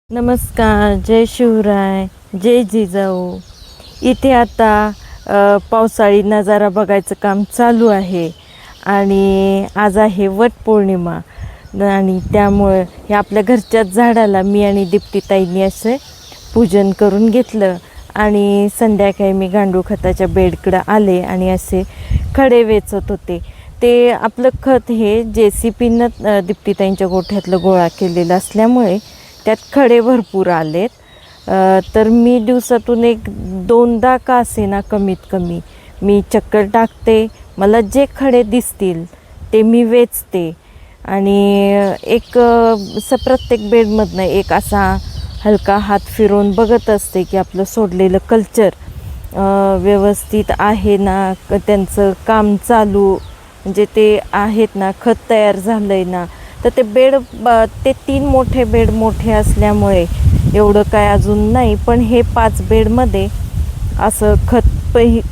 नमस्कार, जय शिवराय, जय जिजाऊ. इथे आता पावसाळी नजारा बघायचं काम चालू आहे आणि आज आहे वटपौर्णिमा आणि त्यामुळे हे आपल्या घरच्याच झाडाला मी आणि दीप्तीताईंनी असे पूजन करून घेतलं आणि संध्याकाळी मी गांडूळ खताच्या बेडकडं आले आणि असे खडे वेचत होते. ते आपलं खत हे JCPनं दीप्तीताईंच्या गोठ्यातलं गोळा केलेलं असल्यामुळे त्यात खडे भरपूर आलेत. तर मी दिवसातून एक दोनदा का असेना कमीत कमी मी चक्कर टाकते. मला जे खडे दिसतील ते मी वेचते आणि प्रत्येक बेडमधनं एक असा हलका हात फिरवून बघत असते की आपलं सोडलेलं कल्चर व्यवस्थित आहे ना, त्यांचं काम चालू म्हणजे ते आहेत ना, खत तयार झालं आहे ना. तर ते 3 मोठे बेड मोठे असल्यामुळे एवढं काय अजून नाही, पण हे 5 बेडमध्ये असं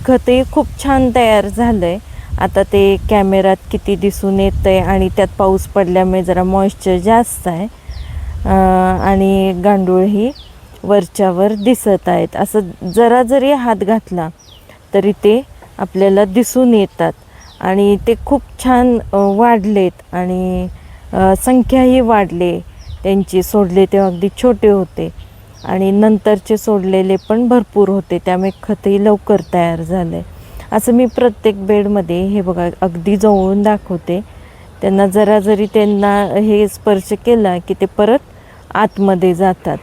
खतही खूप छान तयार झालं आहे. आता ते कॅमेऱ्यात किती दिसून येतं आहे आणि त्यात पाऊस पडल्यामुळे जरा मॉइश्चर जास्त आहे आणि गांडूळही वरच्यावर दिसत आहेत. असं जरा जरी हात घातला तरी ते आपल्याला दिसून येतात आणि ते खूप छान वाढलेत आणि संख्याही वाढले. त्यांची सोडले ते अगदी छोटे होते आणि नंतरचे सोडलेले पण भरपूर होते, त्यामुळे खतही लवकर तयार झाले. असं मी प्रत्येक बेडमध्ये हे बघा अगदी जवळून दाखवते. त्यांना जरा जरी त्यांना हे स्पर्श केला की ते परत आतमध्ये जातात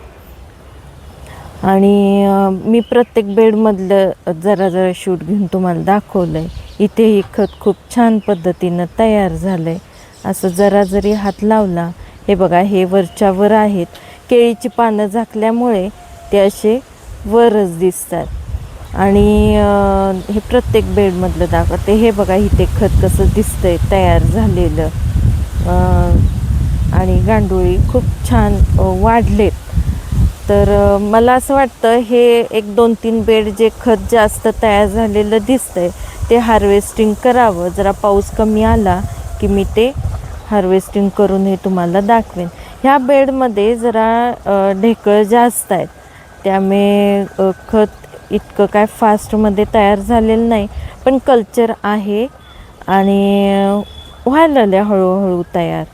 आणि मी प्रत्येक बेडमधलं जरा जरा शूट घेऊन तुम्हाला दाखवलं आहे. इथेही खत खूप छान पद्धतीनं तयार झालं आहे. असं जरा जरी हात लावला, हे बघा हे वरच्या आहेत. केळीची पानं झाकल्यामुळे ते असे वरच दिसतात आणि हे प्रत्येक बेडमधलं दाखवते. हे बघा इथे खत कसं दिसतंय तयार झालेलं आणि गांडूळी खूप छान वाढलेत. तर मला असं वाटतं हे 1-2-3 बेड जे खत जास्त तयार झालेलं दिसतंय ते हार्वेस्टिंग करावं. जरा पाऊस कमी आला की मी ते हार्वेस्टिंग करून हे तुम्हाला दाखवेन. ह्या बेडमध्ये जरा ढेकळं जास्त आहेत, त्यामुळे खत इतकं काय फास्टमध्ये तयार झालेलं नाही, पण कल्चर आहे आणि व्हायला हळूहळू तयार.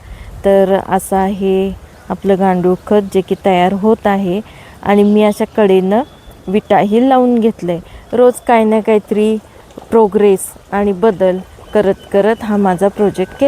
तर असं आहे आपलं गांडूळ खत जे की तयार होत आहे आणि मी अशा कडेनं विटाही लावून घेतलं आहे. रोज काही ना काहीतरी प्रोग्रेस आणि बदल करत करत हा माझा प्रोजेक्ट